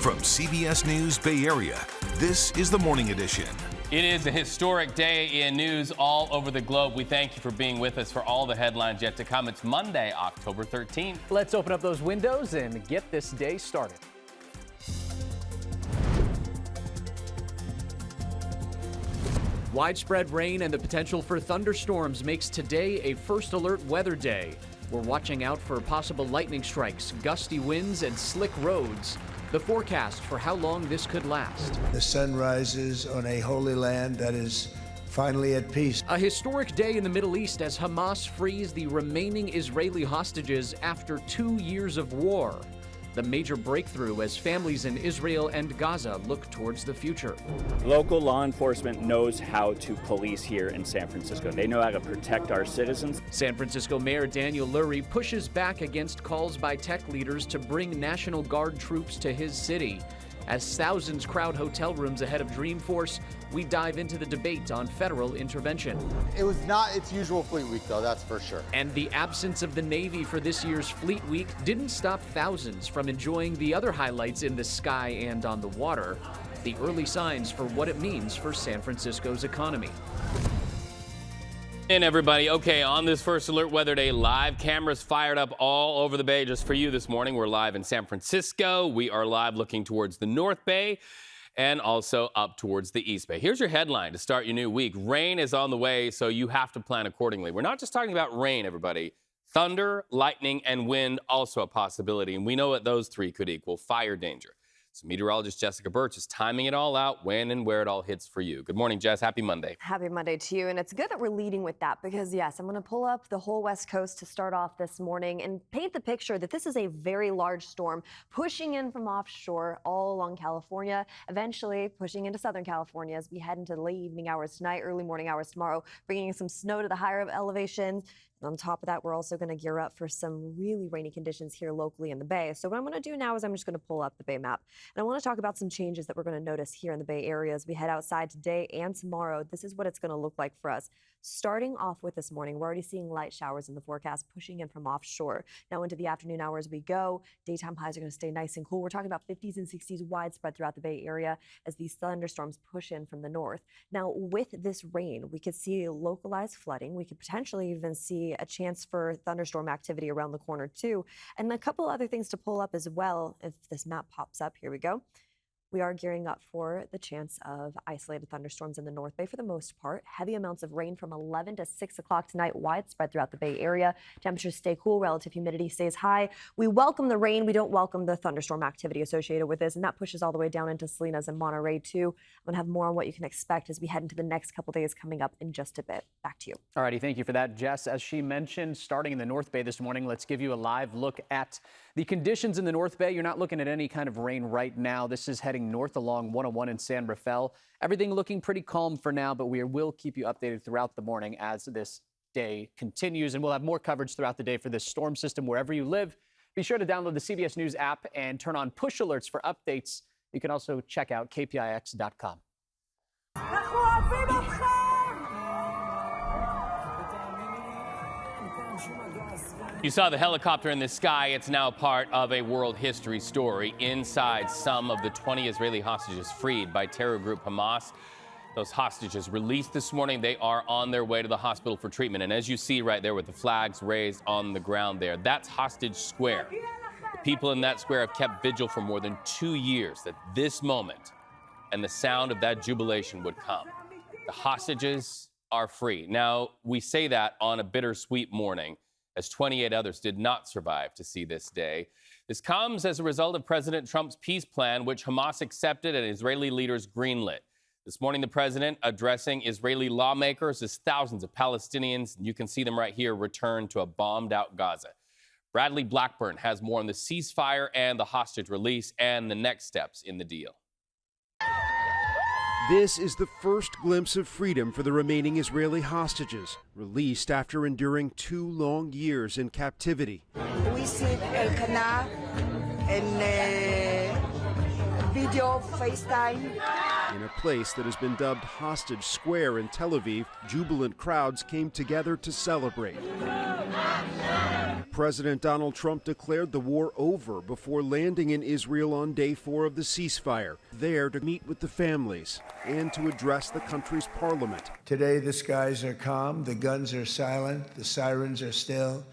From CBS News Bay Area, this is the Morning Edition. It is a historic day in news all over the globe. We thank you for being with us for all the headlines yet to come. It's Monday, October 13th. Let's open up those windows and get this day started. Widespread rain and the potential for thunderstorms makes today a first alert weather day. We're watching out for possible lightning strikes, gusty winds, and slick roads. The forecast for how long this could last. The sun rises on a holy land that is finally at peace. A historic day in the Middle East as Hamas frees the remaining Israeli hostages after 2 years of war. The major breakthrough as families in Israel and Gaza look towards the future. Local law enforcement knows how to police here in San Francisco. They know how to protect our citizens. San Francisco Mayor Daniel Lurie pushes back against calls by tech leaders to bring National Guard troops to his city. As thousands crowd hotel rooms ahead of Dreamforce, we dive into the debate on federal intervention. It was not its usual Fleet Week, though, that's for sure. And the absence of the Navy for this year's Fleet Week didn't stop thousands from enjoying the other highlights in the sky and on the water. The early signs for what it means for San Francisco's economy. And everybody, okay, on this first alert weather day, live cameras fired up all over the bay just for you this morning. We're live in San Francisco. We are live looking towards the North Bay and also up towards the East Bay. Here's your headline to start your new week. Rain is on the way, so you have to plan accordingly. We're not just talking about rain, everybody. Thunder, lightning, and wind also a possibility. And we know what those three could equal: fire danger. So meteorologist Jessica Birch is timing it all out, when and where it all hits for you. Good morning, Jess. Happy Monday. Happy Monday to you. And it's good that we're leading with that because, yes, I'm going to pull up the whole West Coast to start off this morning and paint the picture that this is a very large storm pushing in from offshore all along California, eventually pushing into Southern California as we head into the late evening hours tonight, early morning hours tomorrow, bringing some snow to the higher elevations. And on top of that, we're also going to gear up for some really rainy conditions here locally in the Bay. So what I'm going to do now is I'm just going to pull up the Bay map. And I want to talk about some changes that we're going to notice here in the Bay Area as we head outside today and tomorrow. This is what it's going to look like for us. Starting off with this morning, we're already seeing light showers in the forecast pushing in from offshore. Now into the afternoon hours we go. Daytime highs are going to stay nice and cool. We're talking about 50s and 60s widespread throughout the Bay Area as these thunderstorms push in from the north. Now with this rain, we could see localized flooding. We could potentially even see a chance for thunderstorm activity around the corner too. And a couple other things to pull up as well. If this map pops up, here we go. We are gearing up for the chance of isolated thunderstorms in the North Bay for the most part. Heavy amounts of rain from 11 to 6 o'clock tonight, widespread throughout the Bay Area. Temperatures stay cool, relative humidity stays high. We welcome the rain. We don't welcome the thunderstorm activity associated with this, and that pushes all the way down into Salinas and Monterey too. I'm gonna have more on what you can expect as we head into the next couple days coming up in just a bit. Back to you. All righty, thank you for that, Jess. As she mentioned, starting in the North Bay this morning, let's give you a live look at the conditions in the North Bay. You're not looking at any kind of rain right now. This is heading north along 101 in San Rafael. Everything looking pretty calm for now, but we will keep you updated throughout the morning as this day continues. And we'll have more coverage throughout the day for this storm system wherever you live. Be sure to download the CBS News app and turn on push alerts for updates. You can also check out kpix.com. You saw the helicopter in the sky. It's now part of a world history story. Inside, some of the 20 Israeli hostages freed by terror group Hamas. Those hostages released this morning. They are on their way to the hospital for treatment. And as you see right there with the flags raised on the ground there, that's Hostage Square. The people in that square have kept vigil for more than 2 years that this moment and the sound of that jubilation would come. The hostages are free. Now, we say that on a bittersweet morning, as 28 others did not survive to see this day. This comes as a result of President Trump's peace plan, which Hamas accepted and Israeli leaders greenlit. This morning, the president addressing Israeli lawmakers as thousands of Palestinians, you can see them right here, return to a bombed-out Gaza. Bradley Blackburn has more on the ceasefire and the hostage release and the next steps in the deal. This is the first glimpse of freedom for the remaining Israeli hostages, released after enduring 2 long years in captivity. We see Elkanah and video FaceTime. In a place that has been dubbed Hostage Square in Tel Aviv, jubilant crowds came together to celebrate. President Donald Trump declared the war over before landing in Israel on day 4 of the ceasefire, there to meet with the families and to address the country's parliament. Today, the skies are calm, the guns are silent, the sirens are still,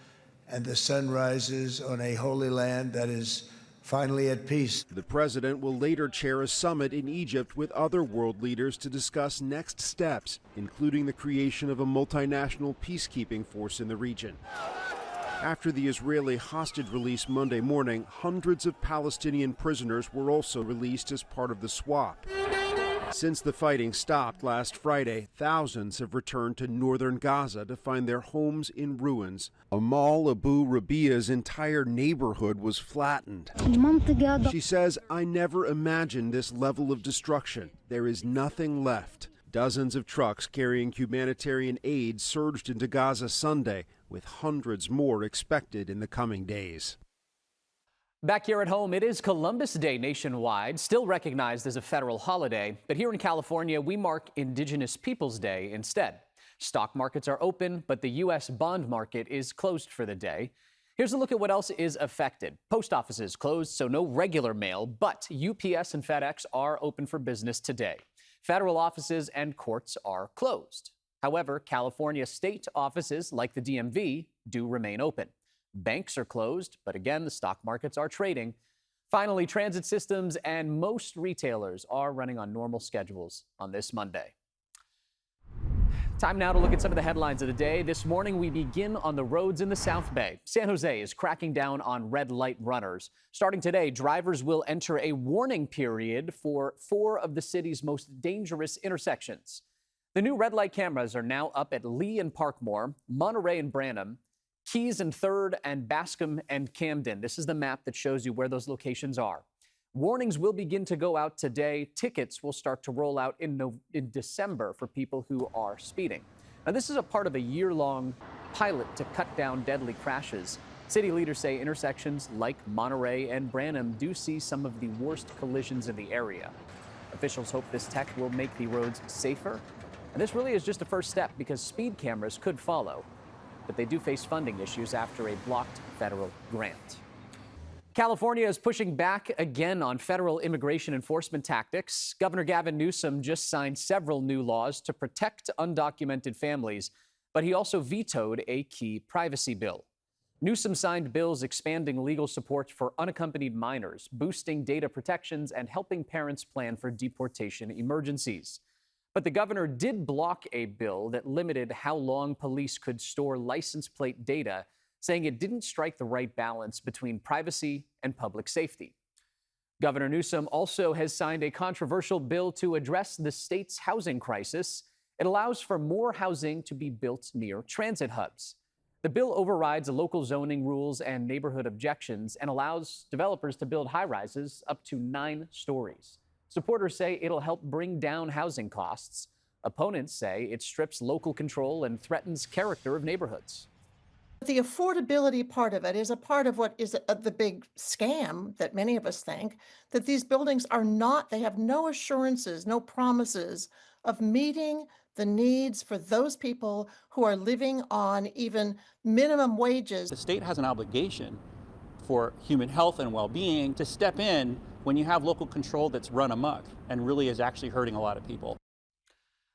and the sun rises on a holy land that is finally at peace. The president will later chair a summit in Egypt with other world leaders to discuss next steps, including the creation of a multinational peacekeeping force in the region. After the Israeli hostage release Monday morning, hundreds of Palestinian prisoners were also released as part of the swap. Since the fighting stopped last Friday, thousands have returned to northern Gaza to find their homes in ruins. Amal Abu Rabia's entire neighborhood was flattened. She says, "I never imagined this level of destruction. There is nothing left." Dozens of trucks carrying humanitarian aid surged into Gaza Sunday, with hundreds more expected in the coming days. Back here at home, it is Columbus Day nationwide, still recognized as a federal holiday. But here in California, we mark Indigenous Peoples Day instead. Stock markets are open, but the U.S. bond market is closed for the day. Here's a look at what else is affected. Post offices closed, so no regular mail, but UPS and FedEx are open for business today. Federal offices and courts are closed. However, California state offices, like the DMV, do remain open. Banks are closed, but again, the stock markets are trading. Finally, transit systems and most retailers are running on normal schedules on this Monday. Time now to look at some of the headlines of the day. This morning, we begin on the roads in the South Bay. San Jose is cracking down on red light runners. Starting today, drivers will enter a warning period for 4 of the city's most dangerous intersections. The new red light cameras are now up at Lee and Parkmore, Monterey and Branham, Keys and 3rd, and Bascom and Camden. This is the map that shows you where those locations are. Warnings will begin to go out today. Tickets will start to roll out in December for people who are speeding. Now, this is a part of a year-long pilot to cut down deadly crashes. City leaders say intersections like Monterey and Branham do see some of the worst collisions in the area. Officials hope this tech will make the roads safer. And this really is just a first step because speed cameras could follow. But they do face funding issues after a blocked federal grant. California is pushing back again on federal immigration enforcement tactics. Governor Gavin Newsom just signed several new laws to protect undocumented families, but he also vetoed a key privacy bill. Newsom signed bills expanding legal support for unaccompanied minors, boosting data protections, and helping parents plan for deportation emergencies. But the governor did block a bill that limited how long police could store license plate data, saying it didn't strike the right balance between privacy and public safety. Governor Newsom also has signed a controversial bill to address the state's housing crisis. It allows for more housing to be built near transit hubs. The bill overrides local zoning rules and neighborhood objections and allows developers to build high-rises up to 9 stories. Supporters say it'll help bring down housing costs. Opponents say it strips local control and threatens character of neighborhoods. The affordability part of it is a part of what is the big scam that many of us think, that these buildings are not, they have no assurances, no promises of meeting the needs for those people who are living on even minimum wages. The state has an obligation for human health and well-being to step in when you have local control that's run amok and really is actually hurting a lot of people.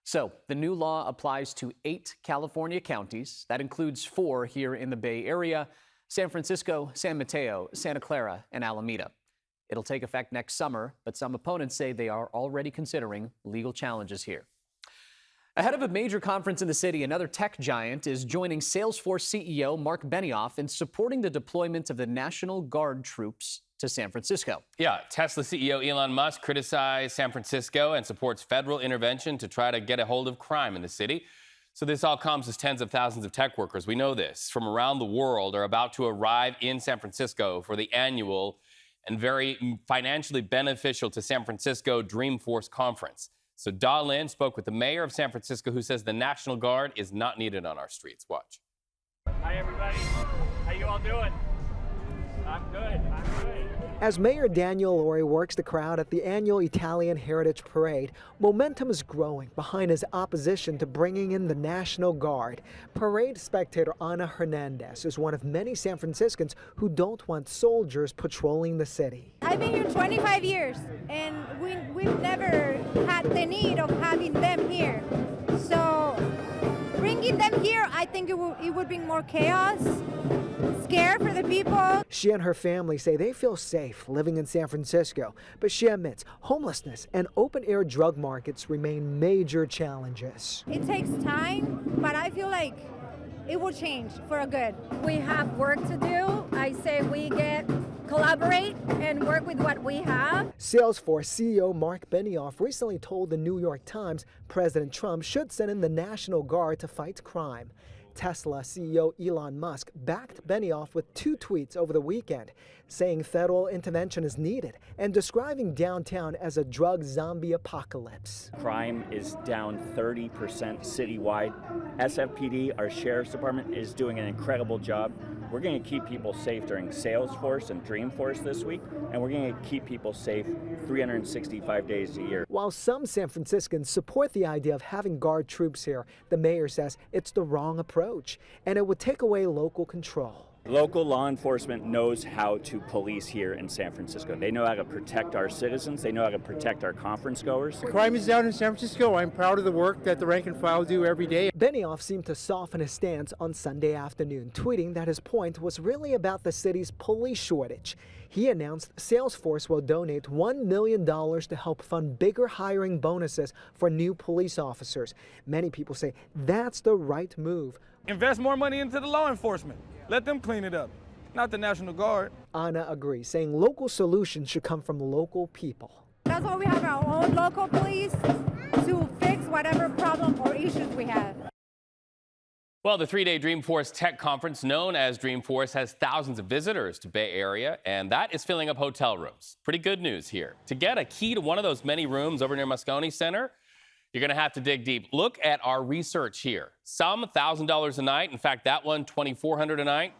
So the new law applies to 8 California counties. That includes 4 here in the Bay Area: San Francisco, San Mateo, Santa Clara, and Alameda. It'll take effect next summer, but some opponents say they are already considering legal challenges here. Ahead of a major conference in the city, another tech giant is joining Salesforce CEO Mark Benioff in supporting the deployment of the National Guard troops to San Francisco. Yeah, Tesla CEO Elon Musk criticized San Francisco and supports federal intervention to try to get a hold of crime in the city. So this all comes as tens of thousands of tech workers, we know this, from around the world are about to arrive in San Francisco for the annual and very financially beneficial to San Francisco Dreamforce conference. So Da Lin spoke with the mayor of San Francisco, who says the National Guard is not needed on our streets. Watch. Hi, everybody. How you all doing? I'm good. As Mayor Daniel Lori works the crowd at the annual Italian Heritage Parade, momentum is growing behind his opposition to bringing in the National Guard. Parade spectator Ana Hernandez is one of many San Franciscans who don't want soldiers patrolling the city. I've been here 25 years, and we've never had the need of having them here. So bringing them here, I think it would bring more chaos, scare for the people. She and her family say they feel safe living in San Francisco, but she admits homelessness and open-air drug markets remain major challenges. It takes time, but I feel like it will change for a good. We have work to do. I say we collaborate and work with what we have. Salesforce CEO Mark Benioff recently told the New York Times President Trump should send in the National Guard to fight crime. Tesla CEO Elon Musk backed Benioff with 2 tweets over the weekend, saying federal intervention is needed and describing downtown as a drug zombie apocalypse. Crime is down 30% citywide. SFPD, our sheriff's department, is doing an incredible job. We're going to keep people safe during Salesforce and Dreamforce this week, and we're going to keep people safe 365 days a year. While some San Franciscans support the idea of having Guard troops here, the mayor says it's the wrong approach, and it would take away local control. Local law enforcement knows how to police here in San Francisco. They know how to protect our citizens. They know how to protect our conference goers. Crime is down in San Francisco. I'm proud of the work that the rank and file do every day. Benioff seemed to soften his stance on Sunday afternoon, tweeting that his point was really about the city's police shortage. He announced Salesforce will donate $1 million to help fund bigger hiring bonuses for new police officers. Many people say that's the right move. Invest more money into the law enforcement. Let them clean it up, not the National Guard. Ana agrees, saying local solutions should come from local people. That's why we have our own local police to fix whatever problem or issues we have. Well, the 3-day Dreamforce Tech Conference, known as Dreamforce, has thousands of visitors to Bay Area, and that is filling up hotel rooms. Pretty good news here. To get a key to one of those many rooms over near Moscone Center, you're going to have to dig deep. Look at our research here. Some $1,000 a night. In fact, that one, $2,400 a night,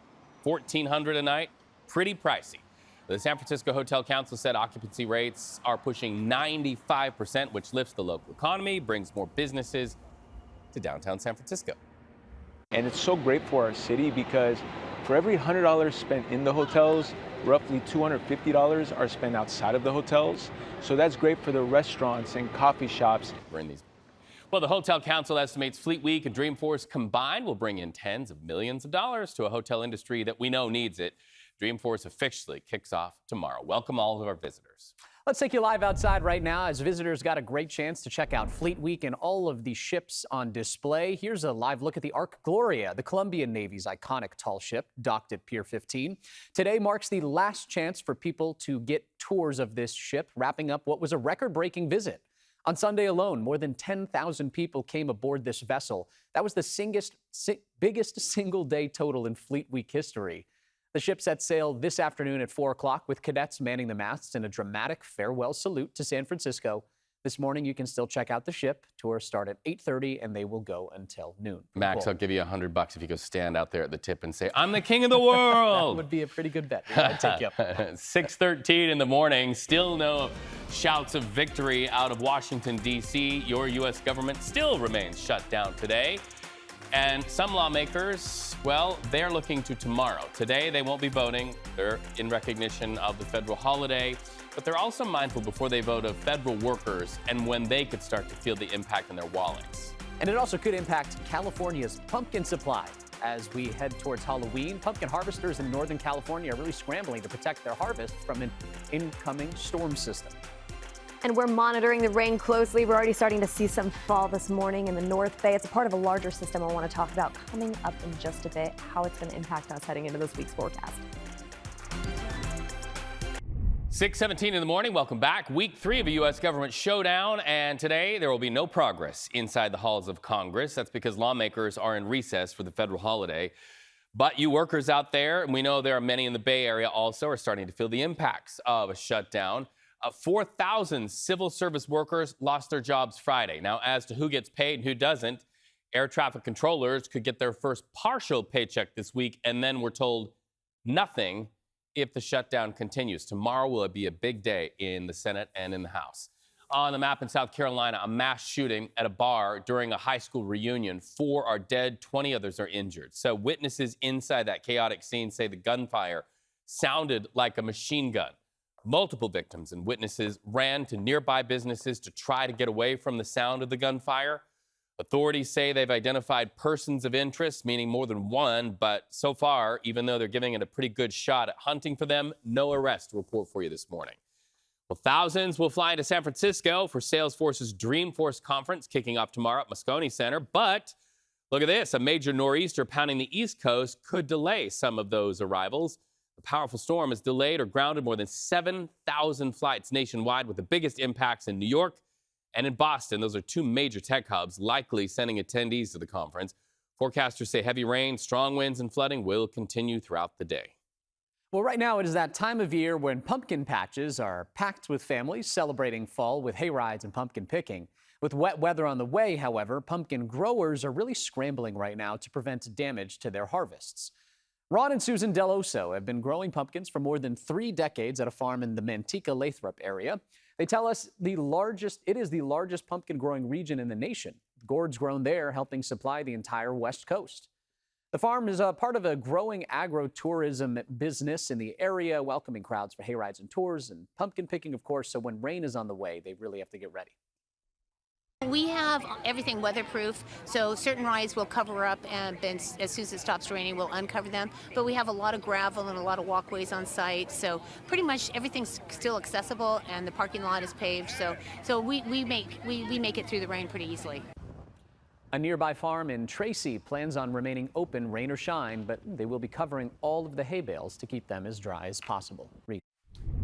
$1,400 a night. Pretty pricey. The San Francisco Hotel Council said occupancy rates are pushing 95%, which lifts the local economy, brings more businesses to downtown San Francisco. And it's so great for our city because for every $100 spent in the hotels, roughly $250 are spent outside of the hotels. So that's great for the restaurants and coffee shops. Well, the Hotel Council estimates Fleet Week and Dreamforce combined will bring in tens of millions of dollars to a hotel industry that we know needs it. Dreamforce officially kicks off tomorrow. Welcome all of our visitors. Let's take you live outside right now as visitors got a great chance to check out Fleet Week and all of the ships on display. Here's a live look at the Ark Gloria, the Colombian Navy's iconic tall ship, docked at Pier 15. Today marks the last chance for people to get tours of this ship, wrapping up what was a record-breaking visit. On Sunday alone, more than 10,000 people came aboard this vessel. That was the biggest single-day total in Fleet Week history. The ship set sail this afternoon at 4 o'clock with cadets manning the masts in a dramatic farewell salute to San Francisco. This morning, you can still check out the ship. Tours start at 8:30 and they will go until noon. Max, I'll give you $100 if you go stand out there at the tip and say, "I'm the king of the world." That would be a pretty good bet. I'd take you up. 6:13 in the morning. Still no shouts of victory out of Washington, D.C. Your U.S. government still remains shut down today. And some lawmakers, well, they're looking to tomorrow. Today, they won't be voting. They're in recognition of the federal holiday. But they're also mindful before they vote of federal workers and when they could start to feel the impact in their wallets. And it also could impact California's pumpkin supply. As we head towards Halloween, pumpkin harvesters in Northern California are really scrambling to protect their harvest from an incoming storm system. And we're monitoring the rain closely. We're already starting to see some fall this morning in the North Bay. It's a part of a larger system I want to talk about coming up in just a bit, how it's going to impact us heading into this week's forecast. 6:17 in the morning. Welcome back. Week 3 of a U.S. government showdown. And today there will be no progress inside the halls of Congress. That's because lawmakers are in recess for the federal holiday. But you workers out there, and we know there are many in the Bay Area also, are starting to feel the impacts of a shutdown. 4,000 civil service workers lost their jobs Friday. Now, as to who gets paid and who doesn't, air traffic controllers could get their first partial paycheck this week, and then we're told nothing if the shutdown continues. Tomorrow will be a big day in the Senate and in the House. On the map in South Carolina, a mass shooting at a bar during a high school reunion. 4 are dead, 20 others are injured. So witnesses inside that chaotic scene say the gunfire sounded like a machine gun. Multiple victims and witnesses ran to nearby businesses to try to get away from the sound of the gunfire. Authorities say they've identified persons of interest, meaning more than one, but so far, even though they're giving it a pretty good shot at hunting for them, no arrest to report for you this morning. Well, thousands will fly into San Francisco for Salesforce's Dreamforce conference kicking off tomorrow at Moscone Center. But look at this, a major nor'easter pounding the East Coast could delay some of those arrivals. The powerful storm has delayed or grounded more than 7,000 flights nationwide, with the biggest impacts in New York and in Boston. Those are 2 major tech hubs, likely sending attendees to the conference. Forecasters say heavy rain, strong winds, and flooding will continue throughout the day. Well, right now it is that time of year when pumpkin patches are packed with families celebrating fall with hay rides and pumpkin picking. With wet weather on the way, however, pumpkin growers are really scrambling right now to prevent damage to their harvests. Ron and Susan Deloso have been growing pumpkins for more than 3 decades at a farm in the Manteca-Lathrop area. They tell us it is the largest pumpkin growing region in the nation. Gourds grown there helping supply the entire West Coast. The farm is a part of a growing agro-tourism business in the area, welcoming crowds for hay rides and tours and pumpkin picking, of course. So when rain is on the way, they really have to get ready. We have everything weatherproof, so certain rides will cover up, and then as soon as it stops raining, we'll uncover them. But we have a lot of gravel and a lot of walkways on site, so pretty much everything's still accessible, and the parking lot is paved. So we make it through the rain pretty easily. A nearby farm in Tracy plans on remaining open, rain or shine, but they will be covering all of the hay bales to keep them as dry as possible.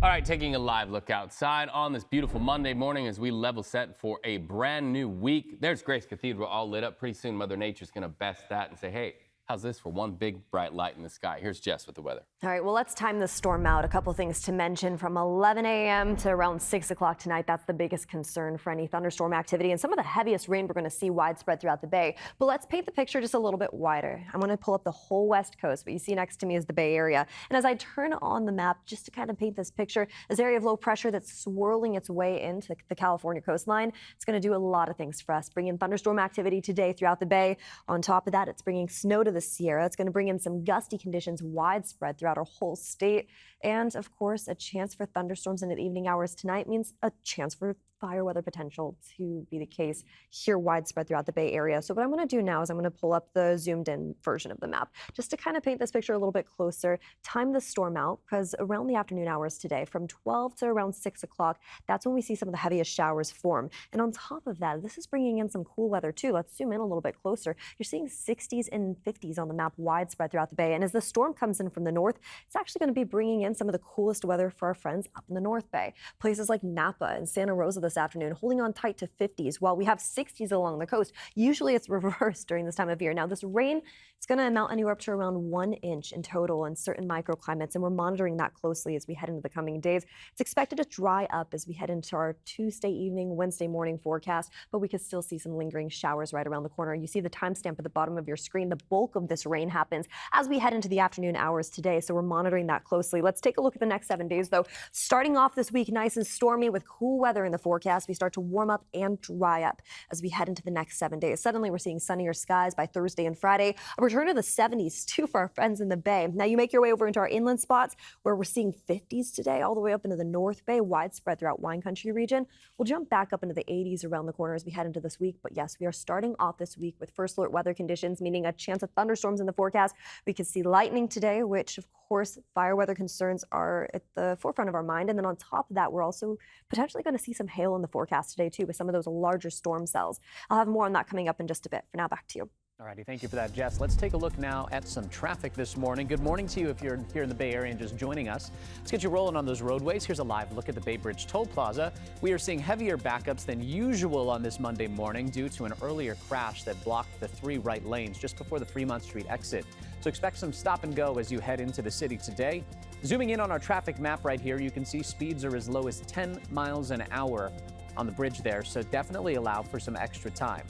All right, taking a live look outside on this beautiful Monday morning as we level set for a brand new week. There's Grace Cathedral all lit up. Pretty soon, Mother Nature's going to best that and say, hey, how's this for one big bright light in the sky? Here's Jess with the weather. All right, well, let's time the storm out. A couple things to mention from 11 a.m. to around 6 o'clock tonight. That's the biggest concern for any thunderstorm activity and some of the heaviest rain we're going to see widespread throughout the Bay. But let's paint the picture just a little bit wider. I'm going to pull up the whole West Coast. What you see next to me is the Bay Area. And as I turn on the map, just to kind of paint this picture, this area of low pressure that's swirling its way into the California coastline, it's going to do a lot of things for us, bringing thunderstorm activity today throughout the Bay. On top of that, it's bringing snow to the Sierra. It's going to bring in some gusty conditions widespread throughout our whole state. And of course, a chance for thunderstorms in the evening hours tonight means a chance for fire weather potential to be the case here widespread throughout the Bay Area. So what I'm going to do now is I'm going to pull up the zoomed in version of the map just to kind of paint this picture a little bit closer, time the storm out, because around the afternoon hours today from 12 to around 6 o'clock, that's when we see some of the heaviest showers form. And on top of that, this is bringing in some cool weather too. Let's zoom in a little bit closer. You're seeing 60s and 50s on the map widespread throughout the Bay. And as the storm comes in from the north, it's actually going to be bringing in some of the coolest weather for our friends up in the North Bay. Places like Napa and Santa Rosa this afternoon holding on tight to 50s while we have 60s along the coast. Usually it's reversed during this time of year. Now this rain, it's going to amount anywhere up to around 1 inch in total in certain microclimates, and we're monitoring that closely as we head into the coming days. It's expected to dry up as we head into our Tuesday evening, Wednesday morning forecast, but we could still see some lingering showers right around the corner. You see the timestamp at the bottom of your screen. The bulk of this rain happens as we head into the afternoon hours today, so we're monitoring that closely. Let's take a look at the next 7 days, though. Starting off this week nice and stormy with cool weather in the forecast, we start to warm up and dry up as we head into the next 7 days. Suddenly, we're seeing sunnier skies by Thursday and Friday. A return to the 70s, too, for our friends in the Bay. Now, you make your way over into our inland spots where we're seeing 50s today, all the way up into the North Bay, widespread throughout Wine Country region. We'll jump back up into the 80s around the corner as we head into this week. But yes, we are starting off this week with first alert weather conditions, meaning a chance of thunderstorms in the forecast. We could see lightning today, which, of course, fire weather concerns are at the forefront of our mind. And then on top of that, we're also potentially going to see some hail in the forecast today, too, with some of those larger storm cells. I'll have more on that coming up in just a bit. For now, back to you. All righty, thank you for that, Jess. Let's take a look now at some traffic this morning. Good morning to you if you're here in the Bay Area and just joining us. Let's get you rolling on those roadways. Here's a live look at the Bay Bridge Toll Plaza. We are seeing heavier backups than usual on this Monday morning due to an earlier crash that blocked the 3 right lanes just before the Fremont Street exit. So expect some stop and go as you head into the city today. Zooming in on our traffic map right here, you can see speeds are as low as 10 miles an hour on the bridge there, so definitely allow for some extra time.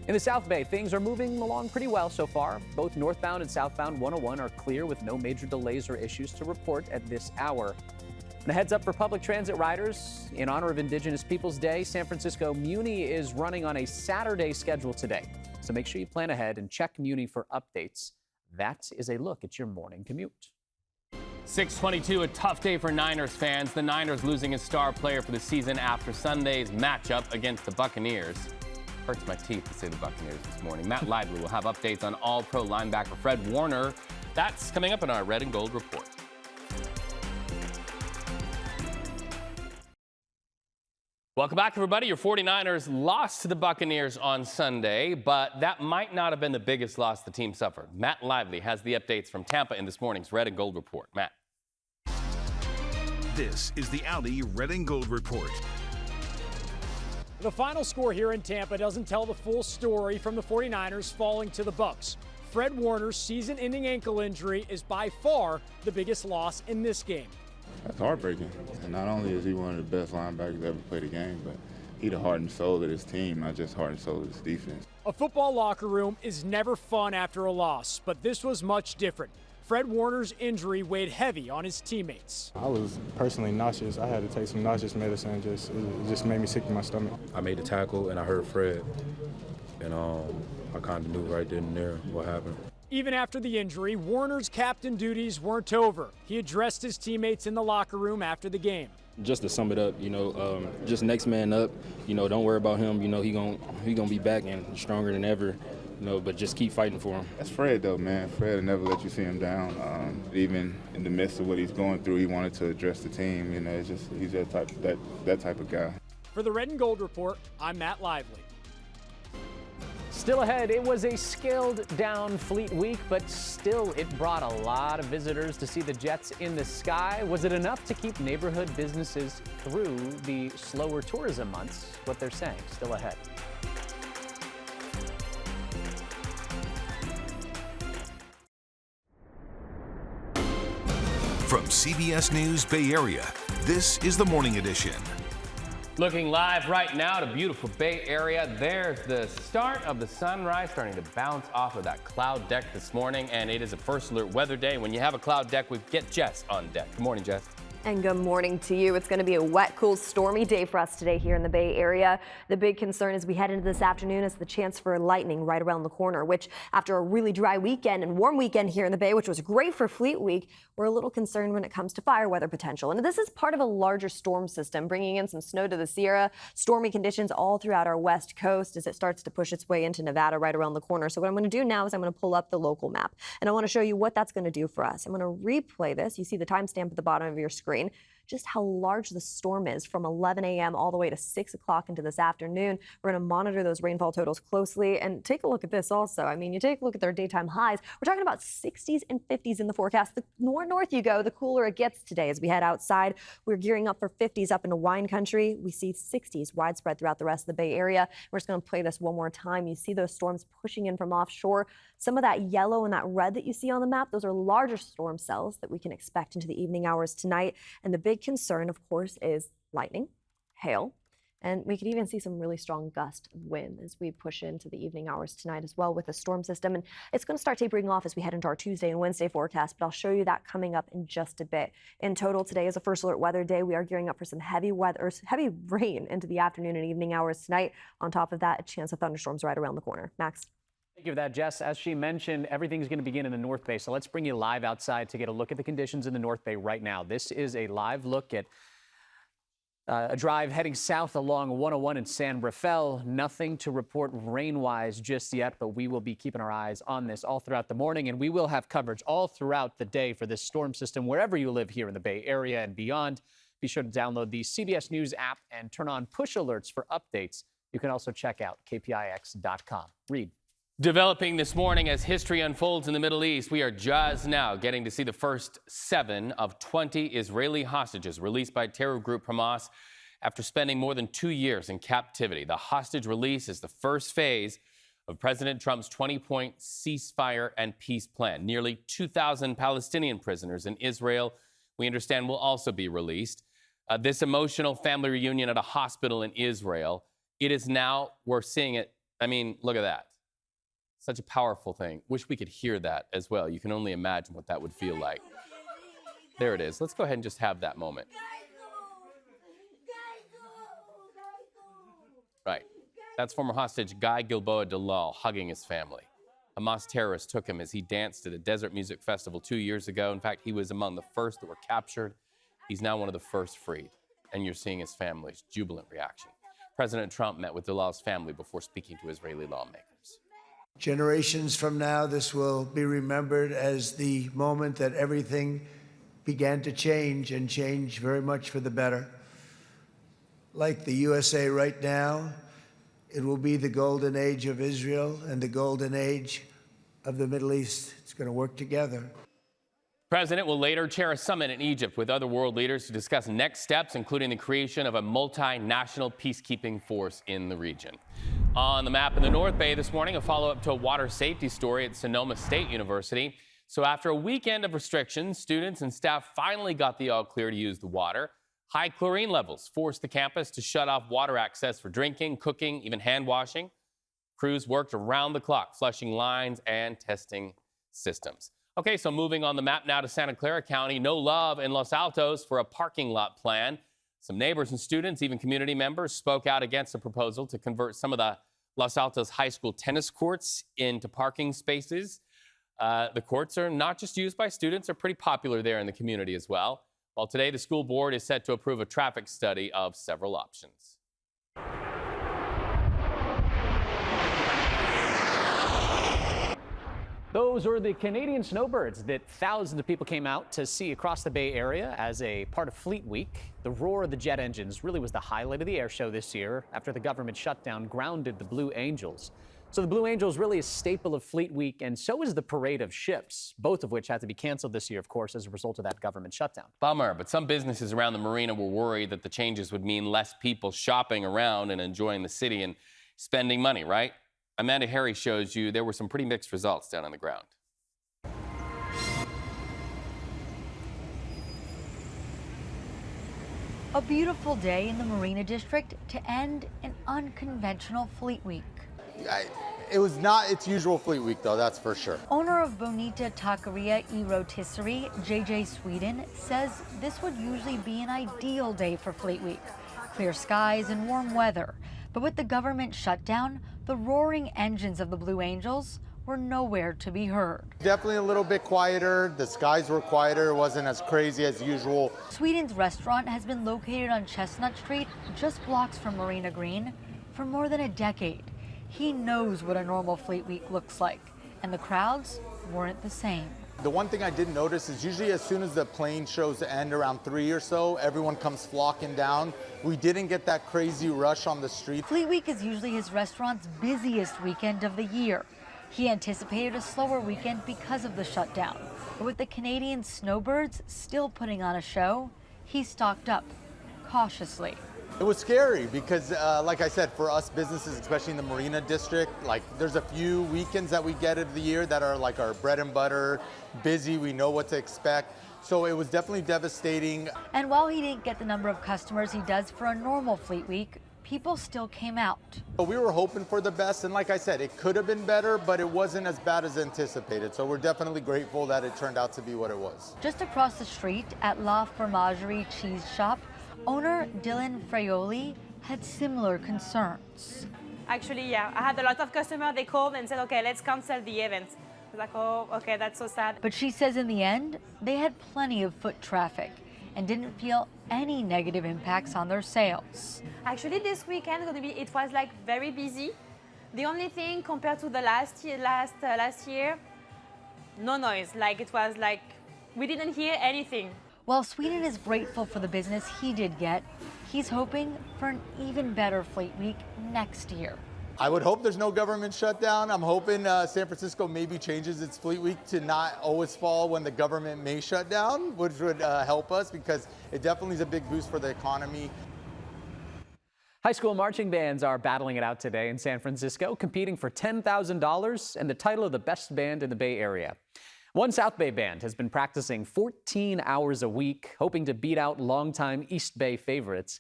In the South Bay, things are moving along pretty well so far. Both northbound and southbound 101 are clear with no major delays or issues to report at this hour. And a heads up for public transit riders. In honor of Indigenous Peoples Day, San Francisco Muni is running on a Saturday schedule today. So make sure you plan ahead and check Muni for updates. That is a look at your morning commute. 6:22, a tough day for Niners fans. The Niners losing a star player for the season after Sunday's matchup against the Buccaneers. Hurts my teeth to say the Buccaneers this morning. Matt Lively will have updates on All-Pro linebacker Fred Warner. That's coming up in our Red and Gold Report. Welcome back, everybody. Your 49ers lost to the Buccaneers on Sunday, but that might not have been the biggest loss the team suffered. Matt Lively has the updates from Tampa in this morning's Red and Gold Report. Matt. This is the Audi Red and Gold Report. The final score here in Tampa doesn't tell the full story from the 49ers falling to the Bucs. Fred Warner's season-ending ankle injury is by far the biggest loss in this game. That's heartbreaking. And not only is he one of the best linebackers that ever played the game, but he's the heart and soul of this team, not just heart and soul of this defense. A football locker room is never fun after a loss, but this was much different. Fred Warner's injury weighed heavy on his teammates. I was personally nauseous. I had to take some nauseous medicine. It just made me sick to my stomach. I made the tackle and I heard Fred, and I kind of knew right then and there what happened. Even after the injury, Warner's captain duties weren't over. He addressed his teammates in the locker room after the game. Just to sum it up, just next man up. Don't worry about him. He gonna be back and stronger than ever. But just keep fighting for him. That's Fred, though, man. Fred will never let you see him down. Even in the midst of what he's going through, he wanted to address the team. He's that type of guy. For the Red and Gold Report, I'm Matt Lively. Still ahead, it was a scaled-down Fleet Week, but still it brought a lot of visitors to see the jets in the sky. Was it enough to keep neighborhood businesses through the slower tourism months? What they're saying, still ahead. From CBS News Bay Area, this is the Morning Edition. Looking live right now to beautiful Bay Area. There's the start of the sunrise starting to bounce off of that cloud deck this morning, and it is a first alert weather day. When you have a cloud deck, we get Jess on deck. Good morning, Jess. And good morning to you. It's going to be a wet, cool, stormy day for us today here in the Bay Area. The big concern as we head into this afternoon is the chance for lightning right around the corner, which after a really dry weekend and warm weekend here in the Bay, which was great for Fleet Week, we're a little concerned when it comes to fire weather potential. And this is part of a larger storm system, bringing in some snow to the Sierra, stormy conditions all throughout our west coast as it starts to push its way into Nevada right around the corner. So what I'm going to do now is I'm going to pull up the local map, and I want to show you what that's going to do for us. I'm going to replay this. You see the timestamp at the bottom of your screen. Just how large the storm is from 11 a.m. all the way to 6 o'clock into this afternoon. We're going to monitor those rainfall totals closely and take a look at this also. I mean, you take a look at their daytime highs. We're talking about 60s and 50s in the forecast. The more north you go, the cooler it gets today. As we head outside, we're gearing up for 50s up into wine country. We see 60s widespread throughout the rest of the Bay Area. We're just going to play this one more time. You see those storms pushing in from offshore. Some of that yellow and that red that you see on the map, those are larger storm cells that we can expect into the evening hours tonight. And the big concern, of course, is lightning, hail, and we could even see some really strong gust of wind as we push into the evening hours tonight as well with the storm system. And it's going to start tapering off as we head into our Tuesday and Wednesday forecast, but I'll show you that coming up in just a bit. In total, today is a first alert weather day. We are gearing up for some heavy rain into the afternoon and evening hours tonight. On top of that, a chance of thunderstorms right around the corner. Max. Thank you for that, Jess. As she mentioned, everything's going to begin in the North Bay. So let's bring you live outside to get a look at the conditions in the North Bay right now. This is a live look at a drive heading south along 101 in San Rafael. Nothing to report rain-wise just yet, but we will be keeping our eyes on this all throughout the morning, and we will have coverage all throughout the day for this storm system wherever you live here in the Bay Area and beyond. Be sure to download the CBS News app and turn on push alerts for updates. You can also check out kpix.com. Read. Developing this morning as history unfolds in the Middle East, we are just now getting to see the first 7 of 20 Israeli hostages released by terror group Hamas after spending more than 2 years in captivity. The hostage release is the first phase of President Trump's 20-point ceasefire and peace plan. Nearly 2,000 Palestinian prisoners in Israel, we understand, will also be released. This emotional family reunion at a hospital in Israel, it is now, we're seeing it I mean, look at that. Such a powerful thing. Wish we could hear that as well. You can only imagine what that would feel like. There it is. Let's go ahead and just have that moment. Right. That's former hostage Guy Gilboa Dalal hugging his family. Hamas terrorists took him as he danced at a desert music festival 2 years ago. In fact, he was among the first that were captured. He's now one of the first freed. And you're seeing his family's jubilant reaction. President Trump met with Dalal's family before speaking to Israeli lawmakers. Generations from now, this will be remembered as the moment that everything began to change, and change very much for the better. Like the USA right now, it will be the golden age of Israel and the golden age of the Middle East. It's going to work together. The president will later chair a summit in Egypt with other world leaders to discuss next steps, including the creation of a multinational peacekeeping force in the region. On the map in the North Bay this morning, a follow-up to a water safety story at Sonoma State University. So after a weekend of restrictions, students and staff finally got the all clear to use the water. High chlorine levels forced the campus to shut off water access for drinking, cooking, even hand washing. Crews worked around the clock, flushing lines and testing systems. Okay, so moving on the map now to Santa Clara County. No love in Los Altos for a parking lot plan. Some neighbors and students, even community members, spoke out against the proposal to convert some of the Los Altos high school tennis courts into parking spaces. The courts are not just used by students, they're pretty popular there in the community as well. Well, today the school board is set to approve a traffic study of several options. Those were the Canadian snowbirds that thousands of people came out to see across the Bay Area as a part of Fleet Week. The roar of the jet engines really was the highlight of the air show this year after the government shutdown grounded the Blue Angels. So the Blue Angels really a staple of Fleet Week, and so is the parade of ships, both of which had to be canceled this year, of course, as a result of that government shutdown. Bummer, but some businesses around the marina were worried that the changes would mean less people shopping around and enjoying the city and spending money, right? Amanda Harry shows you there were some pretty mixed results down on the ground. A beautiful day in the Marina District to end an unconventional Fleet Week. It was not its usual Fleet Week, though, that's for sure. Owner of Bonita Taqueria y Rotisserie, JJ Sweden, says this would usually be an ideal day for Fleet Week. Clear skies and warm weather. But with the government shutdown, the roaring engines of the Blue Angels were nowhere to be heard. Definitely a little bit quieter. The skies were quieter. It wasn't as crazy as usual. Sweden's restaurant has been located on Chestnut Street, just blocks from Marina Green, for more than a decade. He knows what a normal Fleet Week looks like, and the crowds weren't the same. The one thing I did notice is usually as soon as the plane shows end around 3 or so, everyone comes flocking down. We didn't get that crazy rush on the street. Fleet Week is usually his restaurant's busiest weekend of the year. He anticipated a slower weekend because of the shutdown. But with the Canadian snowbirds still putting on a show, he stocked up cautiously. It was scary because, like I said, for us businesses, especially in the Marina District, like there's a few weekends that we get of the year that are like our bread and butter, busy, we know what to expect. So it was definitely devastating. And while he didn't get the number of customers he does for a normal Fleet Week, people still came out. We were hoping for the best, and like I said, it could have been better, but it wasn't as bad as anticipated. So we're definitely grateful that it turned out to be what it was. Just across the street at La Fromagerie Cheese Shop, owner Dylan Fraioli had similar concerns. Actually, yeah, I had a lot of customers. They called and said, okay, let's cancel the event. I was like, oh, okay, that's so sad. But she says in the end, they had plenty of foot traffic and didn't feel any negative impacts on their sales. Actually, this weekend it was like very busy. The only thing compared to the last year, no noise. Like it was like we didn't hear anything. While Sweden is grateful for the business he did get, he's hoping for an even better Fleet Week next year. I would hope there's no government shutdown. I'm hoping San Francisco maybe changes its Fleet Week to not always fall when the government may shut down, which would help us because it definitely is a big boost for the economy. High school marching bands are battling it out today in San Francisco, competing for $10,000 and the title of the best band in the Bay Area. One South Bay band has been practicing 14 hours a week, hoping to beat out longtime East Bay favorites.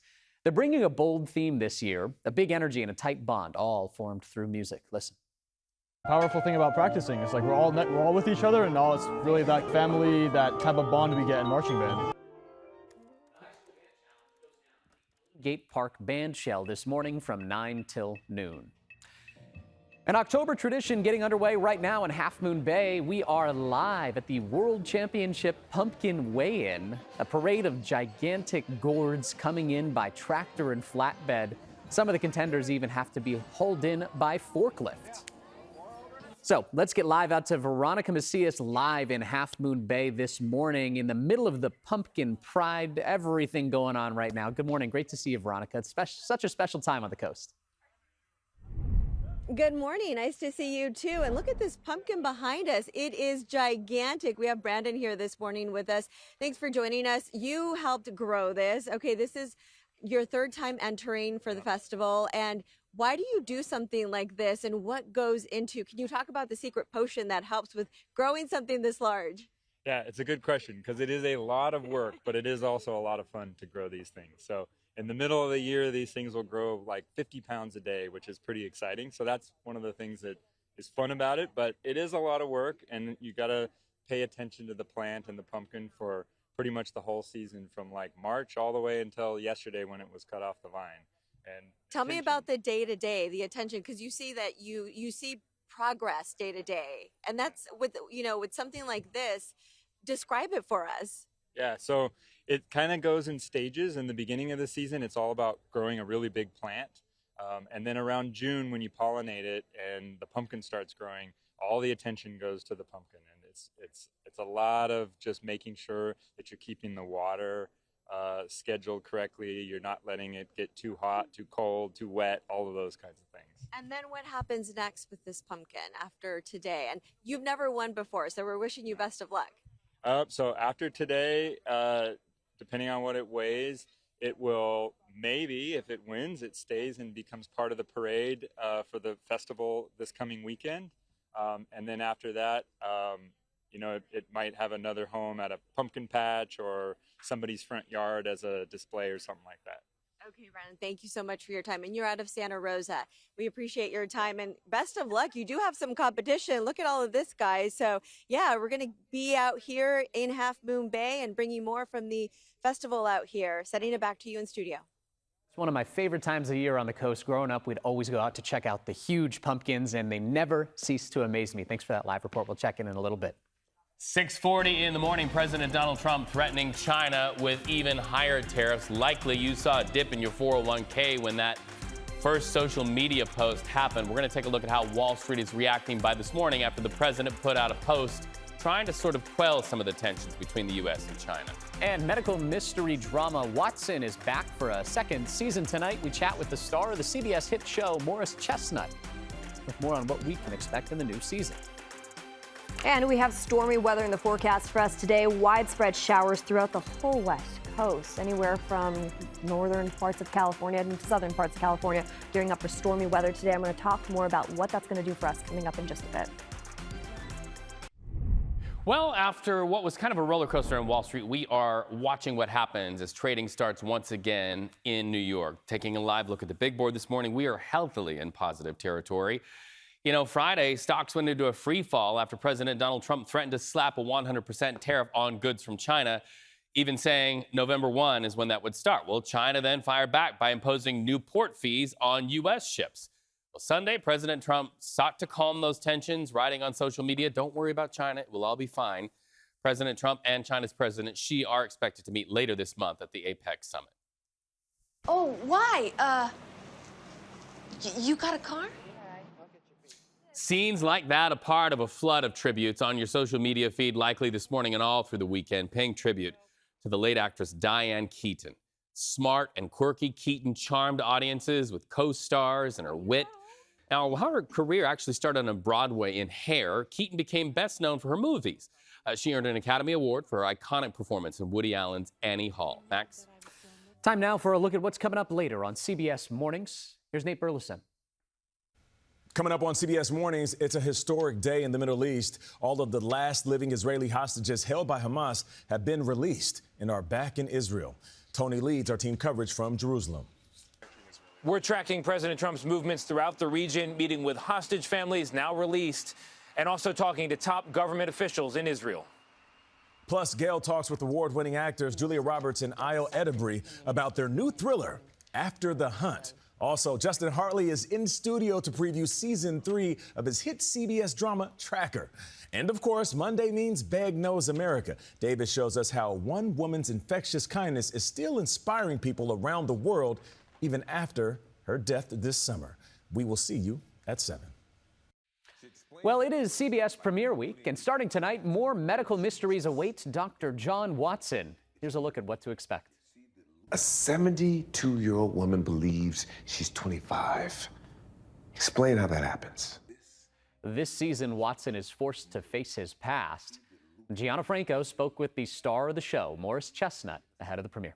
They're bringing a bold theme this year, a big energy and a tight bond, all formed through music. Listen. Powerful thing about practicing, it's like we're all with each other, and all it's really that family, that type of bond we get in marching band. Gate Park Band Shell this morning from 9 till noon. An October tradition getting underway right now in Half Moon Bay. We are live at the World Championship Pumpkin Weigh-In, a parade of gigantic gourds coming in by tractor and flatbed. Some of the contenders even have to be hauled in by forklift. So let's get live out to Veronica Macias live in Half Moon Bay this morning in the middle of the Pumpkin Pride, everything going on right now. Good morning. Great to see you, Veronica. It's such a special time on the coast. Good morning. Nice to see you too. And look at this pumpkin behind us. It is gigantic. We have Brandon here this morning with us. Thanks for joining us. You helped grow this. Okay, this is your third time entering for the festival. And why do you do something like this, and what goes into? Can you talk about the secret potion that helps with growing something this large? Yeah, it's a good question because it is a lot of work, but it is also a lot of fun to grow these things. So in the middle of the year, these things will grow like 50 pounds a day, which is pretty exciting. So that's one of the things that is fun about it, but it is a lot of work, and you got to pay attention to the plant and the pumpkin for pretty much the whole season, from like March all the way until yesterday when it was cut off the vine. And tell me about the day-to-day, the attention, because you see that you see progress day to day, and that's with something like this. Describe it for us. Yeah, so it kind of goes in stages. In the beginning of the season, it's all about growing a really big plant, and then around June, when you pollinate it and the pumpkin starts growing, all the attention goes to the pumpkin, and it's a lot of just making sure that you're keeping the water scheduled correctly. You're not letting it get too hot, too cold, too wet, all of those kinds of things. And then what happens next with this pumpkin after today? And you've never won before, so we're wishing you best of luck. So after today, depending on what it weighs, it will maybe, if it wins, it stays and becomes part of the parade for the festival this coming weekend. And then after that, it might have another home at a pumpkin patch or somebody's front yard as a display or something like that. Okay, Brandon, thank you so much for your time. And you're out of Santa Rosa. We appreciate your time and best of luck. You do have some competition. Look at all of this, guys. So, yeah, we're going to be out here in Half Moon Bay and bring you more from the festival out here. Sending it back to you in studio. It's one of my favorite times of year on the coast. Growing up, we'd always go out to check out the huge pumpkins, and they never cease to amaze me. Thanks for that live report. We'll check in a little bit. 6:40 in the morning, President Donald Trump threatening China with even higher tariffs. Likely you saw a dip in your 401k when that first social media post happened. We're going to take a look at how Wall Street is reacting by this morning after the president put out a post trying to sort of quell some of the tensions between the U.S. and China. And medical mystery drama Watson is back for a second season tonight. We chat with the star of the CBS hit show, Morris Chestnut, with more on what we can expect in the new season. And we have stormy weather in the forecast for us today. Widespread showers throughout the whole west coast, anywhere from northern parts of California and southern parts of California, gearing up for stormy weather today. I'm going to talk more about what that's going to do for us coming up in just a bit. Well, after what was kind of a roller coaster on Wall Street, we are watching what happens as trading starts once again in New York. Taking a live look at the big board this morning, we are healthily in positive territory. You know, Friday, stocks went into a free fall after President Donald Trump threatened to slap a 100% tariff on goods from China, even saying November 1 is when that would start. Well, China then fired back by imposing new port fees on U.S. ships. Well, Sunday, President Trump sought to calm those tensions, writing on social media, "Don't worry about China, it will all be fine." President Trump and China's President Xi are expected to meet later this month at the APEC summit. Oh, why? You got a car? Scenes like that, a part of a flood of tributes on your social media feed, likely this morning and all through the weekend, paying tribute to the late actress Diane Keaton. Smart and quirky, Keaton charmed audiences with co-stars and her wit. Now, while her career actually started on Broadway in Hair, Keaton became best known for her movies. She earned an Academy Award for her iconic performance in Woody Allen's Annie Hall. Max? Time now for a look at what's coming up later on CBS Mornings. Here's Nate Burleson. Coming up on CBS Mornings, it's a historic day in the Middle East. All of the last living Israeli hostages held by Hamas have been released and are back in Israel. Tony leads our team coverage from Jerusalem. We're tracking President Trump's movements throughout the region, meeting with hostage families now released, and also talking to top government officials in Israel. Plus, Gail talks with award-winning actors Julia Roberts and Ayo Edebiri about their new thriller, After the Hunt. Also, Justin Hartley is in studio to preview season 3 of his hit CBS drama, Tracker. And of course, Monday means Beg Knows America. David shows us how one woman's infectious kindness is still inspiring people around the world, even after her death this summer. We will see you at 7. Well, it is CBS Premiere Week, and starting tonight, more medical mysteries await Dr. John Watson. Here's a look at what to expect. A 72-year-old woman believes she's 25. Explain how that happens. This season, Watson is forced to face his past. Gianna Franco spoke with the star of the show, Morris Chestnut, ahead of the premiere.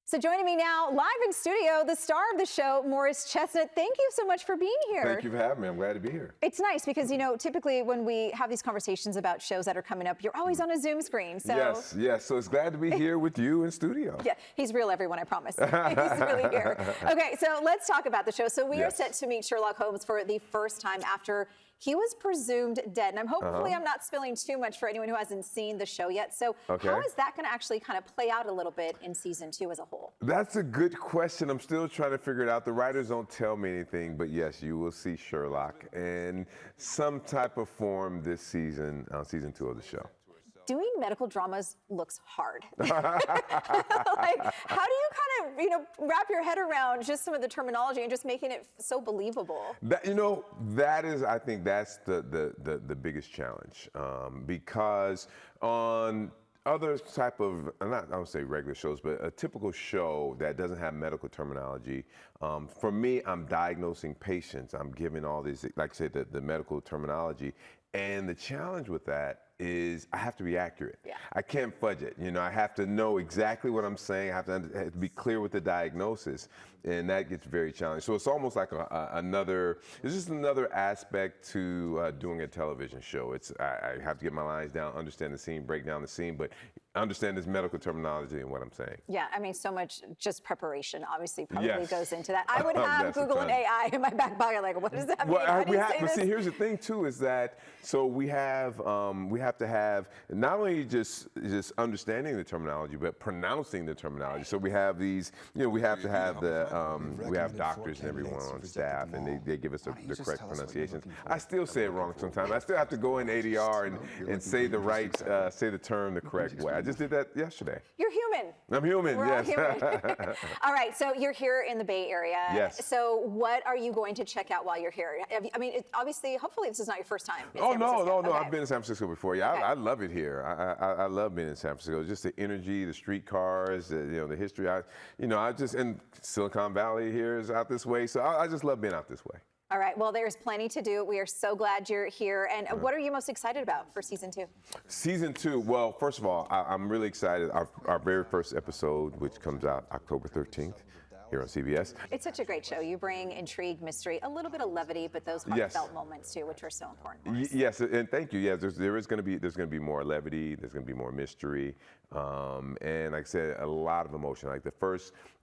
So joining me now, live in studio, the star of the show, Morris Chestnut. Thank you so much for being here. Thank you for having me. I'm glad to be here. It's nice because, you know, typically when we have these conversations about shows that are coming up, you're always on a Zoom screen. So Yes. So it's glad to be here with you in studio. Yeah, he's real, everyone, I promise. He's really here. Okay, so let's talk about the show. So we are set to meet Sherlock Holmes for the first time after he was presumed dead. And hopefully I'm not spilling too much for anyone who hasn't seen the show yet. So how is that going to actually kind of play out a little bit in season 2 as a whole? That's a good question. I'm still trying to figure it out. The writers don't tell me anything, but yes, you will see Sherlock in some type of form this season, season 2 of the show. Doing medical dramas looks hard. Like, how do you kind of, you know, wrap your head around just some of the terminology and just making it so believable? That is, I think that's the biggest challenge, because on other type of, I don't say regular shows, but a typical show that doesn't have medical terminology, for me, I'm diagnosing patients. I'm giving all these, like I said, the medical terminology. And the challenge with that is I have to be accurate. Yeah. I can't fudge it. You know, I have to know exactly what I'm saying. I have to be clear with the diagnosis, and that gets very challenging. So it's almost like it's just another aspect to doing a television show. I have to get my lines down, understand the scene, break down the scene, but understand this medical terminology and what I'm saying. Yeah, I mean, so much just preparation obviously probably goes into that. I would have Google and AI in my back pocket, like, what does that mean? But see, here's the thing too, is that so we have to have not only just understanding the terminology, but pronouncing the terminology. So we have these, you know, we have to have we have doctors and everyone on staff, and they give us the correct pronunciations. I still say it wrong sometimes. I still have to go in ADR and say the right, say the term the correct way. I just did that yesterday. You're human. I'm human, We're yes. all human. All right, so you're here in the Bay Area. Yes. So what are you going to check out while you're here? I mean, obviously, hopefully this is not your first time in Oh, San no. Francisco. Okay. I've been in San Francisco before. Yeah, I love it here. I love being in San Francisco. Just the energy, the streetcars, the history. And Silicon Valley here is out this way. So I just love being out this way. All right, well, there's plenty to do. We are so glad you're here. And what are you most excited about for season 2? Season 2, well, first of all, I'm really excited. Our very first episode, which comes out October 13th here on CBS. It's such a great show. You bring intrigue, mystery, a little bit of levity, but those heartfelt moments too, which are so important. Yes, and thank you. Yes, there's going to be more levity. There's going to be more mystery, and like I said, a lot of emotion. Like the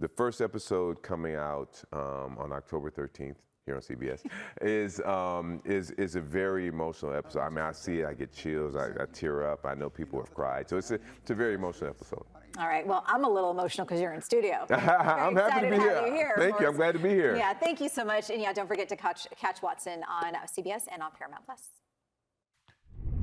first episode coming out on October 13th. Here on CBS is a very emotional episode. I mean, I see it, I get chills, I tear up. I know people have cried, so it's a very emotional episode. All right. Well, I'm a little emotional because you're in studio. I'm happy to be here. Thank you. I'm glad to be here. Yeah. Thank you so much. And yeah, don't forget to catch Watson on CBS and on Paramount Plus.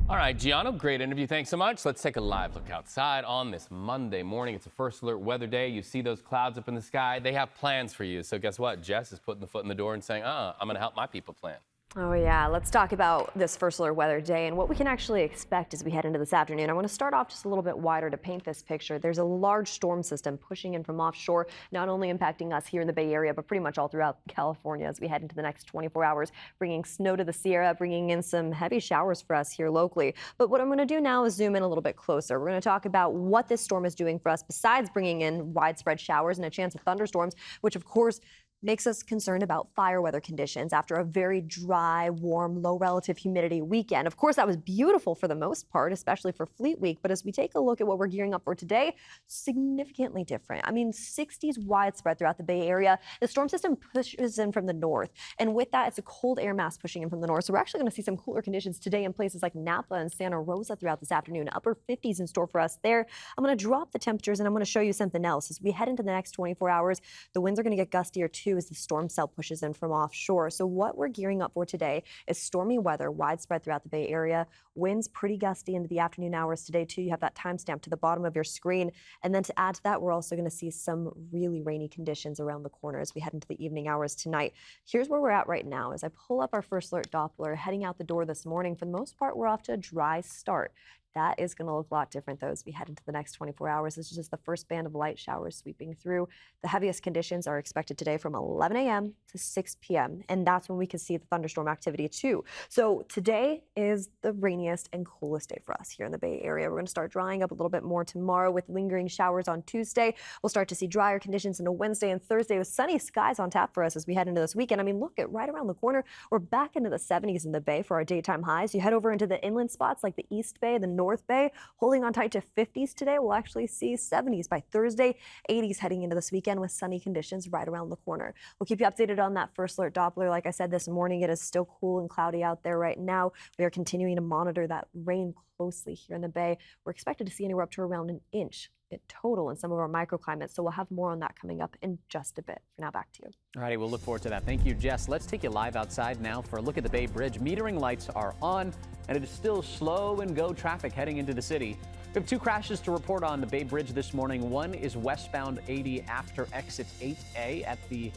All right, Gianna, great interview. Thanks so much. Let's take a live look outside on this Monday morning. It's a first alert weather day. You see those clouds up in the sky. They have plans for you. So guess what? Jess is putting the foot in the door and saying, I'm going to help my people plan. Oh yeah, let's talk about this first alert weather day and what we can actually expect as we head into this afternoon. I want to start off just a little bit wider to paint this picture. There's a large storm system pushing in from offshore, not only impacting us here in the Bay Area, but pretty much all throughout California as we head into the next 24 hours, bringing snow to the Sierra, bringing in some heavy showers for us here locally. But what I'm going to do now is zoom in a little bit closer. We're going to talk about what this storm is doing for us besides bringing in widespread showers and a chance of thunderstorms, which of course makes us concerned about fire weather conditions after a very dry, warm, low relative humidity weekend. Of course, that was beautiful for the most part, especially for Fleet Week. But as we take a look at what we're gearing up for today, significantly different. I mean, 60s widespread throughout the Bay Area. The storm system pushes in from the north. And with that, it's a cold air mass pushing in from the north. So we're actually going to see some cooler conditions today in places like Napa and Santa Rosa throughout this afternoon. Upper 50s in store for us there. I'm going to drop the temperatures and I'm going to show you something else. As we head into the next 24 hours, the winds are going to get gustier too as the storm cell pushes in from offshore. So what we're gearing up for today is stormy weather widespread throughout the Bay Area. Winds pretty gusty into the afternoon hours today too. You have that timestamp to the bottom of your screen. And then to add to that, we're also going to see some really rainy conditions around the corner as we head into the evening hours tonight. Here's where we're at right now. As I pull up our first alert Doppler heading out the door this morning, for the most part, we're off to a dry start. That is going to look a lot different, though, as we head into the next 24 hours. This is just the first band of light showers sweeping through. The heaviest conditions are expected today from 11 a.m. to 6 p.m., and that's when we can see the thunderstorm activity, too. So today is the rainiest and coolest day for us here in the Bay Area. We're going to start drying up a little bit more tomorrow with lingering showers on Tuesday. We'll start to see drier conditions into Wednesday and Thursday with sunny skies on tap for us as we head into this weekend. I mean, look at right around the corner. We're back into the 70s in the Bay for our daytime highs. You head over into the inland spots like the East Bay, the North Bay, holding on tight to 50s today. We'll actually see 70s by Thursday, 80s heading into this weekend with sunny conditions right around the corner. We'll keep you updated on that first alert Doppler. Like I said this morning, it is still cool and cloudy out there right now. We are continuing to monitor that rain closely here in the Bay. We're expected to see anywhere up to around an inch in total in some of our microclimates. So we'll have more on that coming up in just a bit. For now, back to you. All righty, we'll look forward to that. Thank you, Jess. Let's take you live outside now for a look at the Bay Bridge. Metering lights are on, and it is still slow and go traffic heading into the city. We have two crashes to report on the Bay Bridge this morning. One is westbound 80 after exit 8A at the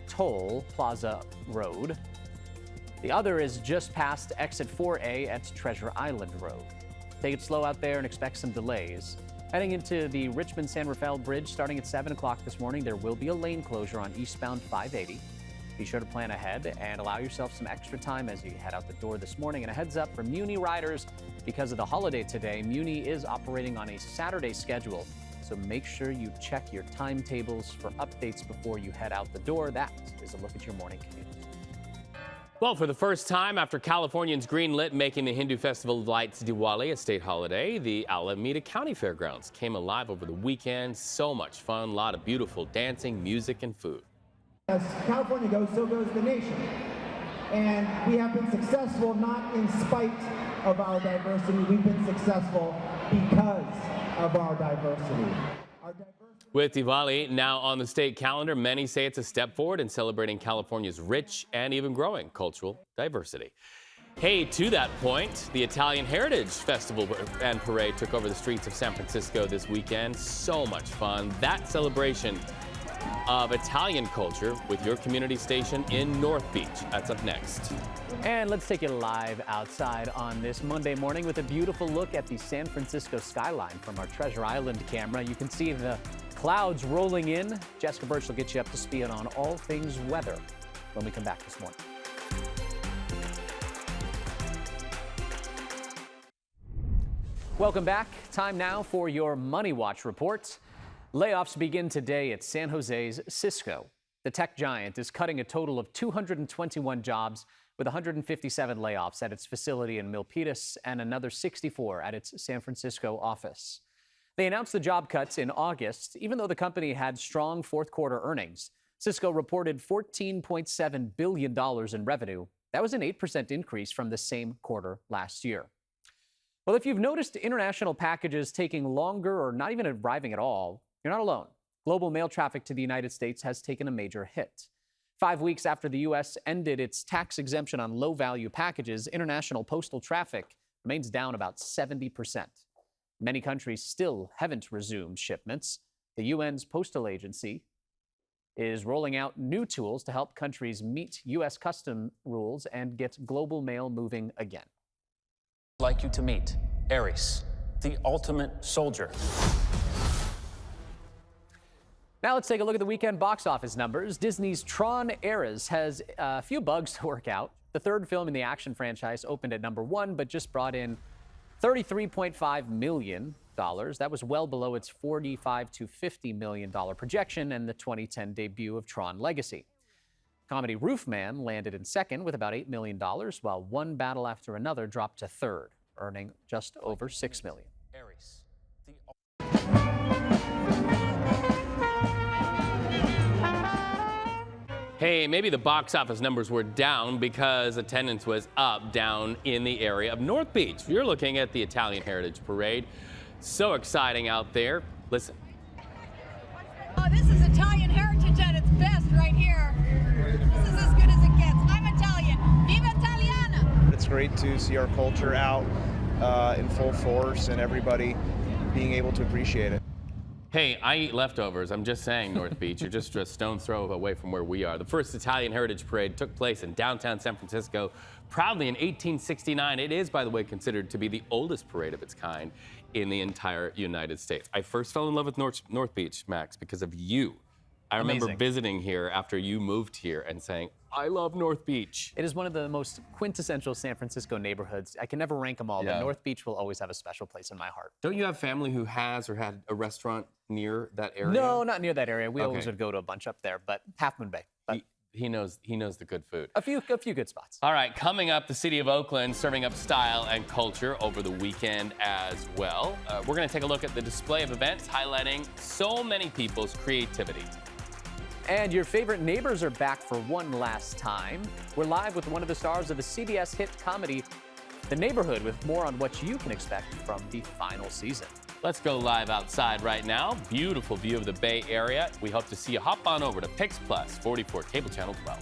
Toll Plaza Road. The other is just past exit 4A at Treasure Island Road. Take it slow out there and expect some delays. Heading into the Richmond-San Rafael Bridge starting at 7 o'clock this morning, there will be a lane closure on eastbound 580. Be sure to plan ahead and allow yourself some extra time as you head out the door this morning. And a heads up for Muni riders, because of the holiday today, Muni is operating on a Saturday schedule. So make sure you check your timetables for updates before you head out the door. That is a look at your morning commute. Well, for the first time after Californians greenlit making the Hindu Festival of Lights Diwali a state holiday, the Alameda County Fairgrounds came alive over the weekend. So much fun, a lot of beautiful dancing, music, and food. As California goes, so goes the nation. And we have been successful not in spite of our diversity. We've been successful because of our diversity. With Diwali now on the state calendar, many say it's a step forward in celebrating California's rich and even growing cultural diversity. Hey, to that point, the Italian Heritage Festival and Parade took over the streets of San Francisco this weekend. So much fun. That celebration of Italian culture with your community station in North Beach. That's up next. And let's take you live outside on this Monday morning with a beautiful look at the San Francisco skyline from our Treasure Island camera. You can see the clouds rolling in. Jessica Birch will get you up to speed on all things weather when we come back this morning. Welcome back. Time now for your Money Watch report. Layoffs begin today at San Jose's Cisco. The tech giant is cutting a total of 221 jobs with 157 layoffs at its facility in Milpitas and another 64 at its San Francisco office. They announced the job cuts in August, even though the company had strong fourth quarter earnings. Cisco reported $14.7 billion in revenue. That was an 8% increase from the same quarter last year. Well, if you've noticed international packages taking longer or not even arriving at all, you're not alone. Global mail traffic to the United States has taken a major hit. 5 weeks after the U.S. ended its tax exemption on low-value packages, international postal traffic remains down about 70%. Many countries still haven't resumed shipments. The UN's postal agency is rolling out new tools to help countries meet U.S. custom rules and get global mail moving again. I'd like you to meet Ares, the ultimate soldier. Now let's take a look at the weekend box office numbers. Disney's Tron Eras has a few bugs to work out. The third film in the action franchise opened at number 1, but just brought in $33.5 million. That was well below its $45 to $50 million projection and the 2010 debut of Tron Legacy. Comedy Roof Man landed in second with about $8 million, while One Battle After Another dropped to third, earning just over $6 million. Hey, maybe the box office numbers were down because attendance was up down in the area of North Beach. You're looking at the Italian Heritage Parade. So exciting out there. Listen. Oh, this is Italian heritage at its best right here. This is as good as it gets. I'm Italian. Viva Italiana! It's great to see our culture out in full force and everybody being able to appreciate it. Hey, I eat leftovers. I'm just saying, North Beach. You're just a stone's throw away from where we are. The first Italian Heritage Parade took place in downtown San Francisco, proudly in 1869. It is, by the way, considered to be the oldest parade of its kind in the entire United States. I first fell in love with North Beach, Max, because of you. I remember visiting here after you moved here and saying, I love North Beach. It is one of the most quintessential San Francisco neighborhoods. I can never rank them all, but North Beach will always have a special place in my heart. Don't you have family who has or had a restaurant near that area? No, not near that area. We always would go to a bunch up there, but Half Moon Bay. But he knows the good food. A few good spots. All right, coming up, the city of Oakland serving up style and culture over the weekend as well. We're going to take a look at the display of events highlighting so many people's creativity. And your favorite neighbors are back for one last time. We're live with one of the stars of the CBS hit comedy, The Neighborhood, with more on what you can expect from the final season. Let's go live outside right now. Beautiful view of the Bay Area. We hope to see you. Hop on over to Pix Plus 44 Cable Channel 12.